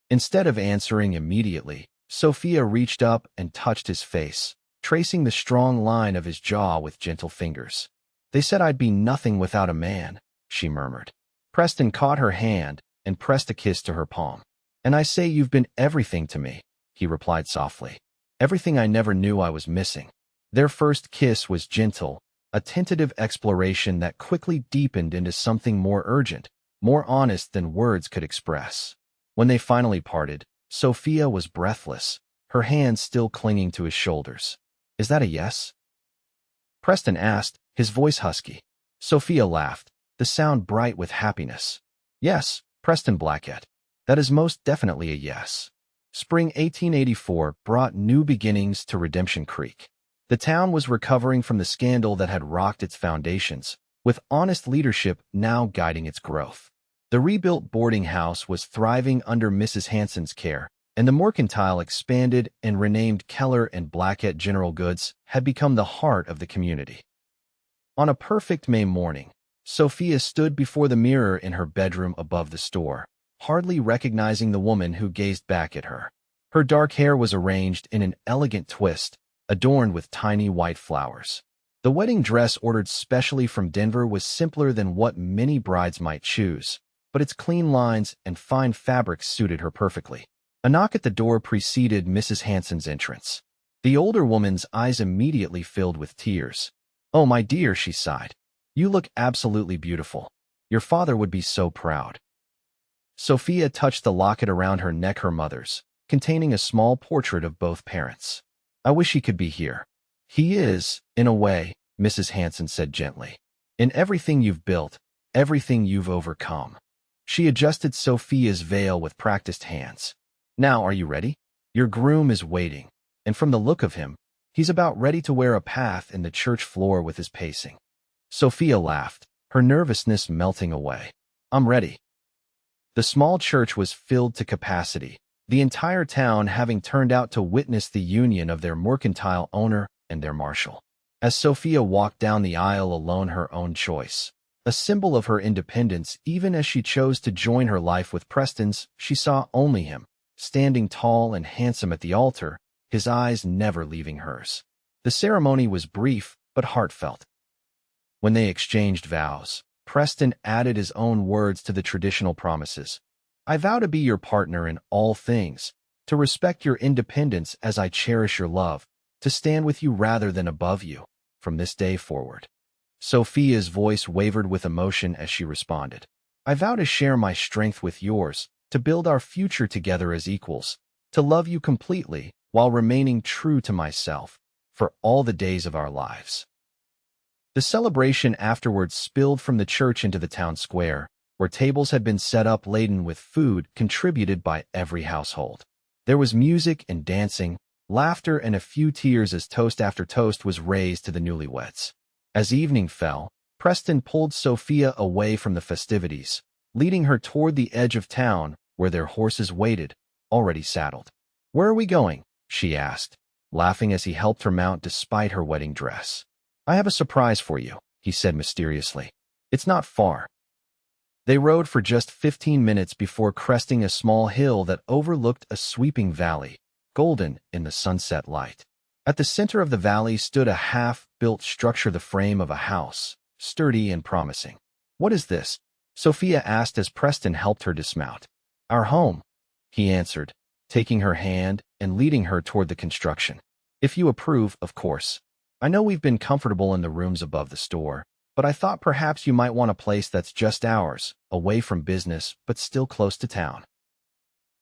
Instead of answering immediately, Sophia reached up and touched his face, tracing the strong line of his jaw with gentle fingers. They said I'd be nothing without a man, she murmured. Preston caught her hand and pressed a kiss to her palm. And I say you've been everything to me, he replied softly. Everything I never knew I was missing. Their first kiss was gentle, a tentative exploration that quickly deepened into something more urgent, more honest than words could express. When they finally parted, Sophia was breathless, her hands still clinging to his shoulders. "Is that a yes?" Preston asked, his voice husky. Sophia laughed, the sound bright with happiness. "Yes, Preston Blackett. That is most definitely a yes." Spring 1884 brought new beginnings to Redemption Creek. The town was recovering from the scandal that had rocked its foundations, with honest leadership now guiding its growth. The rebuilt boarding house was thriving under Mrs. Hanson's care, and the mercantile expanded and renamed Keller and Blackett General Goods had become the heart of the community. On a perfect May morning, Sophia stood before the mirror in her bedroom above the store, hardly recognizing the woman who gazed back at her. Her dark hair was arranged in an elegant twist, adorned with tiny white flowers. The wedding dress ordered specially from Denver was simpler than what many brides might choose, but its clean lines and fine fabrics suited her perfectly. A knock at the door preceded Mrs. Hanson's entrance. The older woman's eyes immediately filled with tears. "Oh, my dear," she sighed. "You look absolutely beautiful. Your father would be so proud." Sophia touched the locket around her neck, her mother's, containing a small portrait of both parents. "I wish he could be here." "He is, in a way," Mrs. Hanson said gently. "In everything you've built, everything you've overcome." She adjusted Sophia's veil with practiced hands. "Now, are you ready? Your groom is waiting, and from the look of him, he's about ready to wear a path in the church floor with his pacing." Sophia laughed, her nervousness melting away. "I'm ready." The small church was filled to capacity, the entire town having turned out to witness the union of their mercantile owner and their marshal. As Sophia walked down the aisle alone, her own choice, a symbol of her independence even as she chose to join her life with Preston's, she saw only him, standing tall and handsome at the altar, his eyes never leaving hers. The ceremony was brief but heartfelt. When they exchanged vows, Preston added his own words to the traditional promises. "I vow to be your partner in all things, to respect your independence as I cherish your love, to stand with you rather than above you, from this day forward." Sophia's voice wavered with emotion as she responded. "I vow to share my strength with yours, to build our future together as equals, to love you completely while remaining true to myself, for all the days of our lives." The celebration afterwards spilled from the church into the town square, where tables had been set up laden with food contributed by every household. There was music and dancing, laughter and a few tears as toast after toast was raised to the newlyweds. As evening fell, Preston pulled Sophia away from the festivities, leading her toward the edge of town where their horses waited, already saddled. "Where are we going?" she asked, laughing as he helped her mount despite her wedding dress. "I have a surprise for you," he said mysteriously. "It's not far." They rode for just 15 minutes before cresting a small hill that overlooked a sweeping valley, golden in the sunset light. At the center of the valley stood a half-built structure, the frame of a house, sturdy and promising. "What is this?" Sophia asked as Preston helped her dismount. "Our home," he answered, taking her hand and leading her toward the construction. "If you approve, of course. I know we've been comfortable in the rooms above the store, but I thought perhaps you might want a place that's just ours, away from business but still close to town."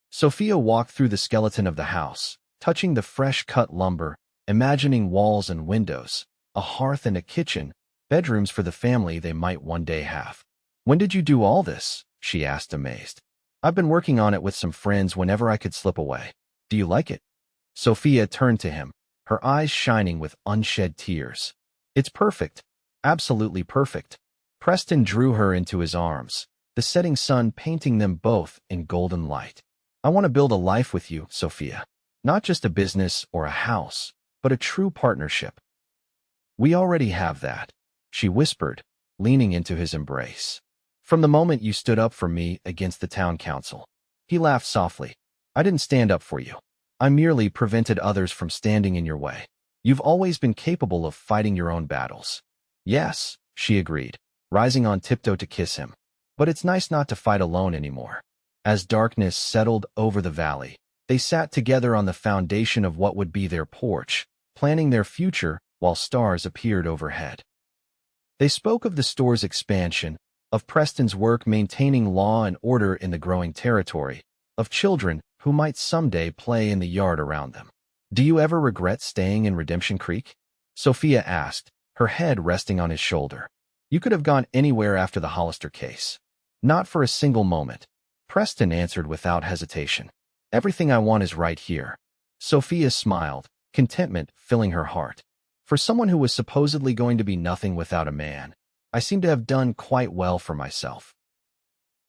Sophia walked through the skeleton of the house, touching the fresh-cut lumber, imagining walls and windows, a hearth and a kitchen, bedrooms for the family they might one day have. "When did you do all this?" she asked, amazed. "I've been working on it with some friends whenever I could slip away. Do you like it?" Sophia turned to him, her eyes shining with unshed tears. "It's perfect. Absolutely perfect." Preston drew her into his arms, the setting sun painting them both in golden light. "I want to build a life with you, Sophia. Not just a business or a house, but a true partnership." "We already have that," she whispered, leaning into his embrace. "From the moment you stood up for me against the town council." He laughed softly. "I didn't stand up for you. I merely prevented others from standing in your way. You've always been capable of fighting your own battles." "Yes," she agreed, rising on tiptoe to kiss him. "But it's nice not to fight alone anymore." As darkness settled over the valley, they sat together on the foundation of what would be their porch, planning their future while stars appeared overhead. They spoke of the store's expansion, of Preston's work maintaining law and order in the growing territory, of children who might someday play in the yard around them. "Do you ever regret staying in Redemption Creek?" Sophia asked, her head resting on his shoulder. "You could have gone anywhere after the Hollister case." "Not for a single moment," Preston answered without hesitation. "Everything I want is right here." Sophia smiled, contentment filling her heart. For someone who was supposedly going to be nothing without a man, I seem to have done quite well for myself.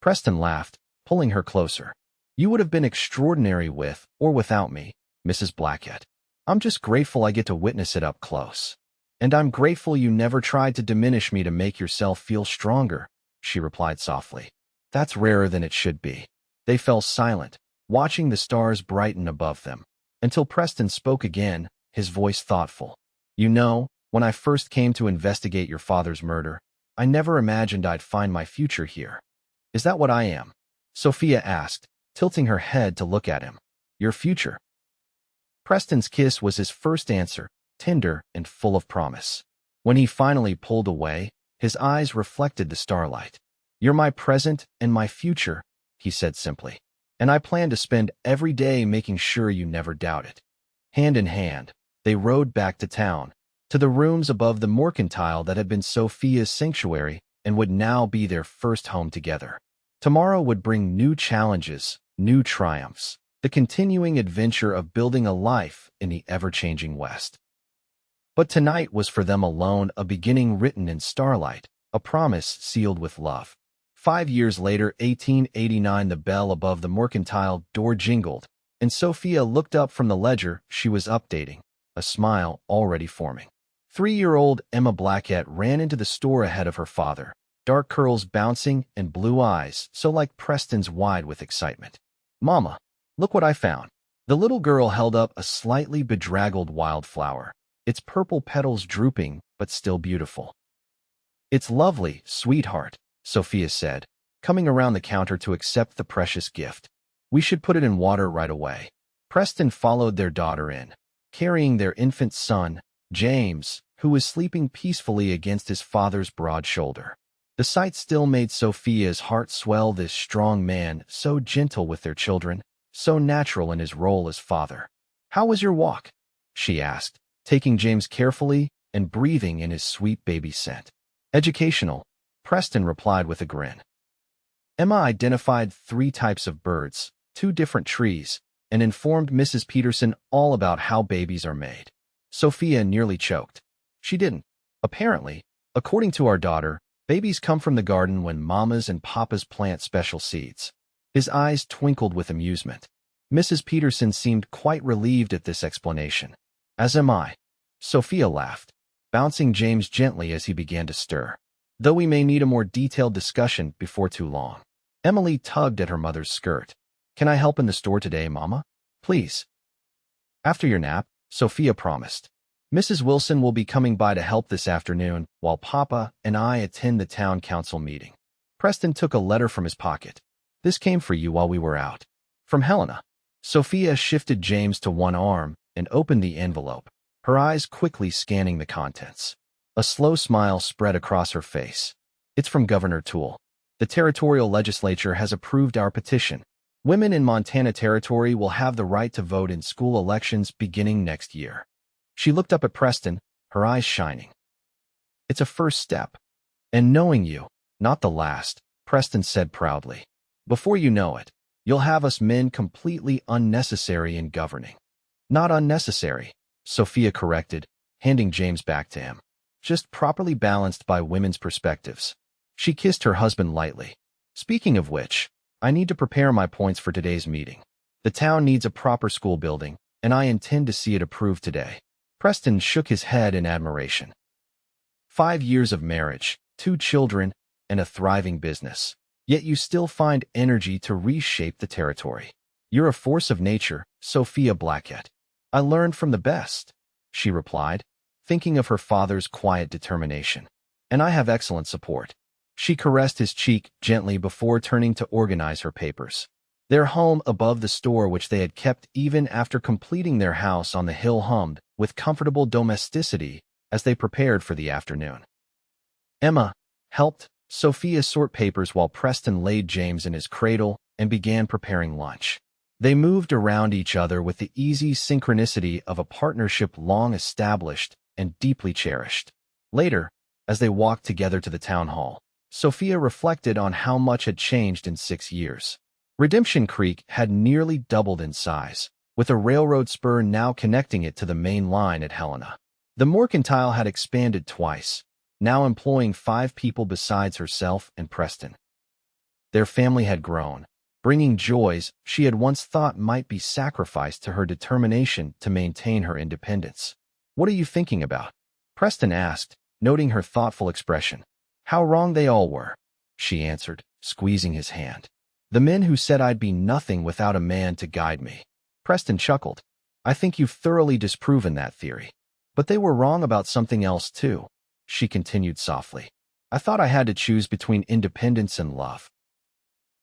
Preston laughed, pulling her closer. "You would have been extraordinary with or without me, Mrs. Blackett. I'm just grateful I get to witness it up close. And I'm grateful you never tried to diminish me to make yourself feel stronger," she replied softly. "That's rarer than it should be." They fell silent, watching the stars brighten above them, until Preston spoke again, his voice thoughtful. "You know, when I first came to investigate your father's murder, I never imagined I'd find my future here." "Is that what I am?" Sophia asked, tilting her head to look at him. "Your future?" Preston's kiss was his first answer, tender and full of promise. When he finally pulled away, his eyes reflected the starlight. "You're my present and my future," he said simply. "And I plan to spend every day making sure you never doubt it." Hand in hand, they rode back to town, to the rooms above the mercantile that had been Sophia's sanctuary and would now be their first home together. Tomorrow would bring new challenges, new triumphs, the continuing adventure of building a life in the ever-changing West. But tonight was for them alone a beginning written in starlight, a promise sealed with love. 5 years later, 1889, the bell above the mercantile door jingled, and Sophia looked up from the ledger she was updating, a smile already forming. 3-year-old Emma Blackett ran into the store ahead of her father, dark curls bouncing and blue eyes so like Preston's wide with excitement. "Mama, look what I found." The little girl held up a slightly bedraggled wildflower, its purple petals drooping but still beautiful. "It's lovely, sweetheart," Sophia said, coming around the counter to accept the precious gift. "We should put it in water right away." Preston followed their daughter in, carrying their infant son, James, who was sleeping peacefully against his father's broad shoulder. The sight still made Sophia's heart swell, this strong man, so gentle with their children, so natural in his role as father. "How was your walk?" she asked, taking James carefully and breathing in his sweet baby scent. "Educational," Preston replied with a grin. Emma identified 3 types of birds, 2 different trees, and informed Mrs. Peterson all about how babies are made. Sophia nearly choked. She didn't. "Apparently, according to our daughter, babies come from the garden when mamas and papas plant special seeds." His eyes twinkled with amusement. Mrs. Peterson seemed quite relieved at this explanation. "As am I." Sophia laughed, bouncing James gently as he began to stir. "Though we may need a more detailed discussion before too long." Emily tugged at her mother's skirt. "Can I help in the store today, Mama? Please." "After your nap," Sophia promised. "Mrs. Wilson will be coming by to help this afternoon while Papa and I attend the town council meeting." Preston took a letter from his pocket. "This came for you while we were out. From Helena." Sophia shifted James to one arm and opened the envelope, her eyes quickly scanning the contents. A slow smile spread across her face. "It's from Governor Toole. The territorial legislature has approved our petition. Women in Montana Territory will have the right to vote in school elections beginning next year." She looked up at Preston, her eyes shining. "It's a first step. And knowing you, not the last," Preston said proudly. "Before you know it, you'll have us men completely unnecessary in governing." "Not unnecessary," Sophia corrected, handing James back to him. "Just properly balanced by women's perspectives." She kissed her husband lightly. "Speaking of which, I need to prepare my points for today's meeting. The town needs a proper school building, and I intend to see it approved today." Preston shook his head in admiration. 5 years of marriage, 2 children, and a thriving business. Yet you still find energy to reshape the territory. "You're a force of nature, Sophia Blackett." "I learned from the best," she replied, thinking of her father's quiet determination. "And I have excellent support." She caressed his cheek gently before turning to organize her papers. Their home above the store, which they had kept even after completing their house on the hill, hummed with comfortable domesticity as they prepared for the afternoon. Emma helped Sophia sort papers while Preston laid James in his cradle and began preparing lunch. They moved around each other with the easy synchronicity of a partnership long established and deeply cherished. Later, as they walked together to the town hall, Sophia reflected on how much had changed in 6 years. Redemption Creek had nearly doubled in size, with a railroad spur now connecting it to the main line at Helena. The mercantile had expanded twice, now employing 5 people besides herself and Preston. Their family had grown, bringing joys she had once thought might be sacrificed to her determination to maintain her independence. "What are you thinking about?" Preston asked, noting her thoughtful expression. "How wrong they all were," she answered, squeezing his hand. "The men who said I'd be nothing without a man to guide me." Preston chuckled. "I think you've thoroughly disproven that theory. But they were wrong about something else too," she continued softly. "I thought I had to choose between independence and love.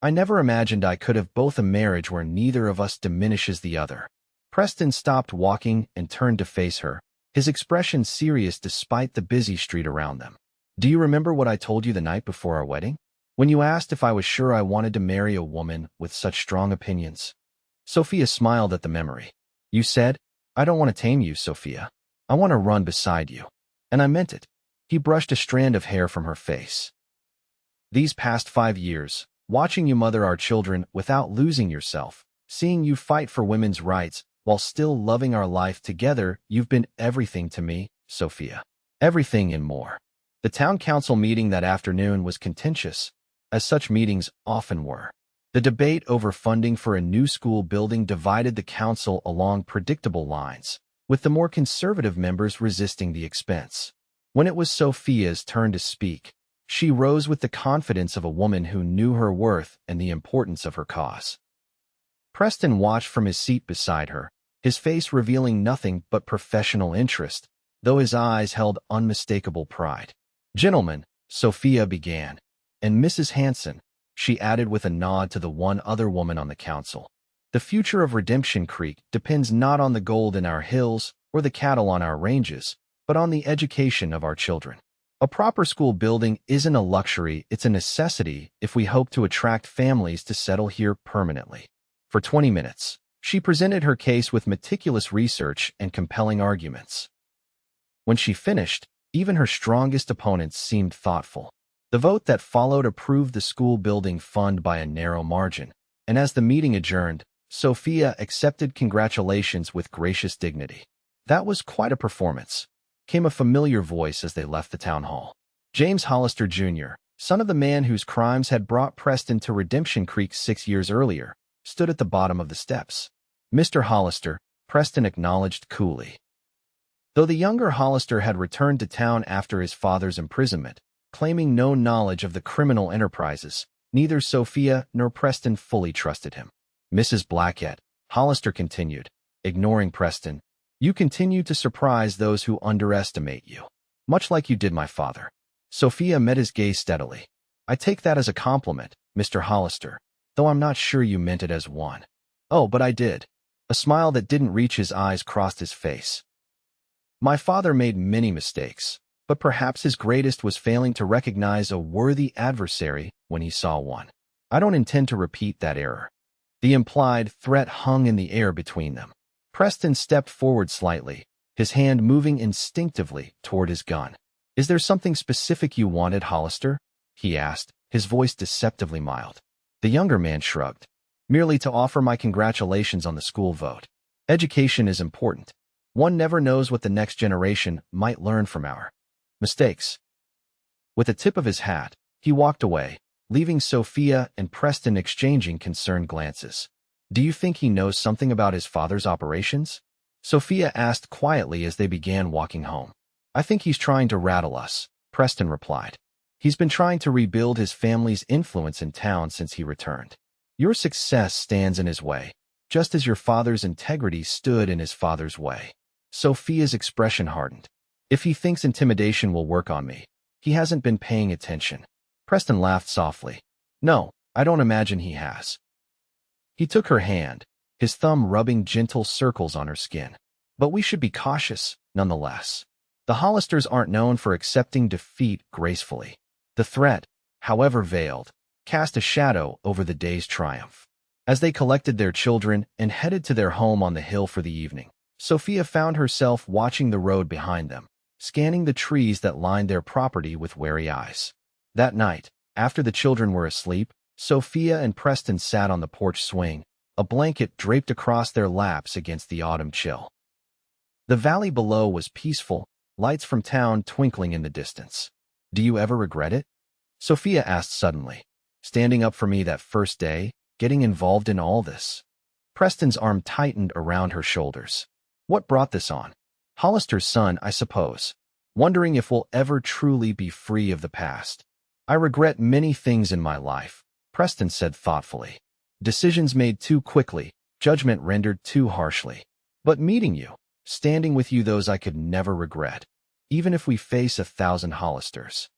I never imagined I could have both a marriage where neither of us diminishes the other." Preston stopped walking and turned to face her, his expression serious despite the busy street around them. "Do you remember what I told you the night before our wedding? When you asked if I was sure I wanted to marry a woman with such strong opinions?" Sophia smiled at the memory. "You said, 'I don't want to tame you, Sophia. I want to run beside you.' And I meant it." He brushed a strand of hair from her face. "These past 5 years, watching you mother our children without losing yourself, seeing you fight for women's rights while still loving our life together, you've been everything to me, Sophia. Everything and more." The town council meeting that afternoon was contentious, as such meetings often were. The debate over funding for a new school building divided the council along predictable lines, with the more conservative members resisting the expense. When it was Sophia's turn to speak, she rose with the confidence of a woman who knew her worth and the importance of her cause. Preston watched from his seat beside her, his face revealing nothing but professional interest, though his eyes held unmistakable pride. "Gentlemen," Sophia began, "and Mrs. Hanson," she added with a nod to the one other woman on the council. "The future of Redemption Creek depends not on the gold in our hills or the cattle on our ranges, but on the education of our children. A proper school building isn't a luxury, it's a necessity if we hope to attract families to settle here permanently." For 20 minutes, she presented her case with meticulous research and compelling arguments. When she finished, even her strongest opponents seemed thoughtful. The vote that followed approved the school building fund by a narrow margin, and as the meeting adjourned, Sophia accepted congratulations with gracious dignity. "That was quite a performance," came a familiar voice as they left the town hall. James Hollister, Jr., son of the man whose crimes had brought Preston to Redemption Creek 6 years earlier, stood at the bottom of the steps. "Mr. Hollister," Preston acknowledged coolly. Though the younger Hollister had returned to town after his father's imprisonment, claiming no knowledge of the criminal enterprises, neither Sophia nor Preston fully trusted him. "Mrs. Blackett," Hollister continued, ignoring Preston, "you continue to surprise those who underestimate you, much like you did my father." Sophia met his gaze steadily. "I take that as a compliment, Mr. Hollister, though I'm not sure you meant it as one." "Oh, but I did." A smile that didn't reach his eyes crossed his face. "My father made many mistakes, but perhaps his greatest was failing to recognize a worthy adversary when he saw one. I don't intend to repeat that error." The implied threat hung in the air between them. Preston stepped forward slightly, his hand moving instinctively toward his gun. "Is there something specific you wanted, Hollister?" he asked, his voice deceptively mild. The younger man shrugged. "Merely to offer my congratulations on the school vote. Education is important. One never knows what the next generation might learn from our mistakes." With a tip of his hat, he walked away, leaving Sophia and Preston exchanging concerned glances. "Do you think he knows something about his father's operations?" Sophia asked quietly as they began walking home. "I think he's trying to rattle us," Preston replied. "He's been trying to rebuild his family's influence in town since he returned. Your success stands in his way, just as your father's integrity stood in his father's way." Sophia's expression hardened. "If he thinks intimidation will work on me, he hasn't been paying attention." Preston laughed softly. "No, I don't imagine he has." He took her hand, his thumb rubbing gentle circles on her skin. "But we should be cautious, nonetheless. The Hollisters aren't known for accepting defeat gracefully. The threat, however veiled, cast a shadow over the day's triumph. As they collected their children and headed to their home on the hill for the evening, Sophia found herself watching the road behind them, scanning the trees that lined their property with wary eyes. That night, after the children were asleep, Sophia and Preston sat on the porch swing, a blanket draped across their laps against the autumn chill. The valley below was peaceful, lights from town twinkling in the distance. "Do you ever regret it?" Sophia asked suddenly. "Standing up for me that first day, getting involved in all this?" Preston's arm tightened around her shoulders. "What brought this on? Hollister's son, I suppose. Wondering if we'll ever truly be free of the past." "I regret many things in my life," Preston said thoughtfully. "Decisions made too quickly, judgment rendered too harshly. But meeting you, standing with you, those I could never regret, even if we face 1,000 Hollisters."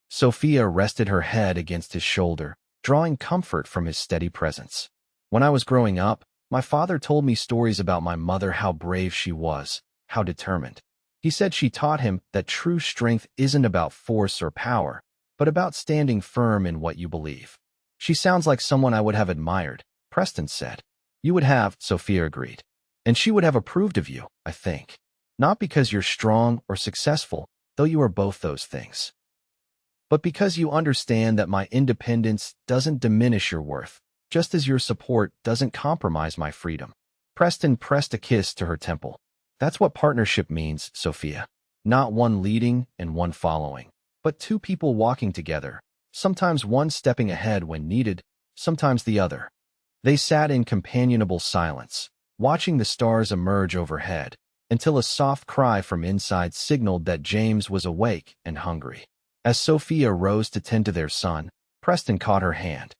Sophia rested her head against his shoulder, drawing comfort from his steady presence. "When I was growing up, my father told me stories about my mother, how brave she was, how determined. He said she taught him that true strength isn't about force or power, but about standing firm in what you believe." "She sounds like someone I would have admired," Preston said. "You would have," Sophia agreed. "And she would have approved of you, I think. Not because you're strong or successful, though you are both those things, but because you understand that my independence doesn't diminish your worth, just as your support doesn't compromise my freedom." Preston pressed a kiss to her temple. "That's what partnership means, Sophia. Not one leading and one following, but two people walking together, sometimes one stepping ahead when needed, sometimes the other." They sat in companionable silence, watching the stars emerge overhead, until a soft cry from inside signaled that James was awake and hungry. As Sophia rose to tend to their son, Preston caught her hand.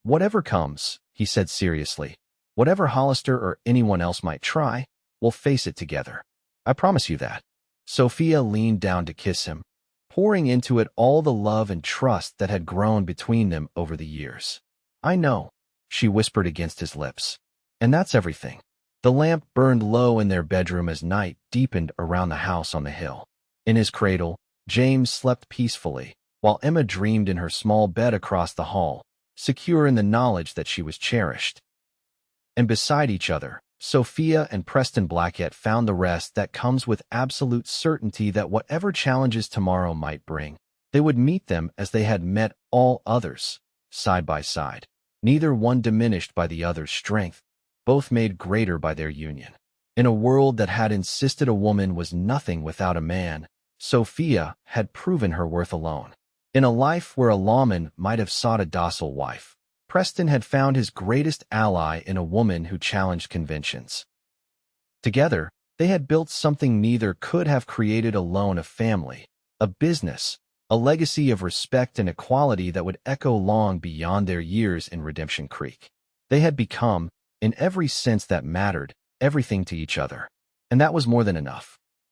"Whatever comes," he said seriously, "whatever Hollister or anyone else might try, we'll face it together. I promise you that." Sophia leaned down to kiss him, pouring into it all the love and trust that had grown between them over the years. "I know," she whispered against his lips. "And that's everything." The lamp burned low in their bedroom as night deepened around the house on the hill. In his cradle, James slept peacefully, while Emma dreamed in her small bed across the hall, secure in the knowledge that she was cherished. And beside each other, Sophia and Preston Blackett found the rest that comes with absolute certainty that whatever challenges tomorrow might bring, they would meet them as they had met all others, side by side, neither one diminished by the other's strength, both made greater by their union. In a world that had insisted a woman was nothing without a man, Sophia had proven her worth alone. In a life where a lawman might have sought a docile wife, Preston had found his greatest ally in a woman who challenged conventions. Together, they had built something neither could have created alone: a family, a business, a legacy of respect and equality that would echo long beyond their years in Redemption Creek. They had become, in every sense that mattered, everything to each other. And that was more than enough.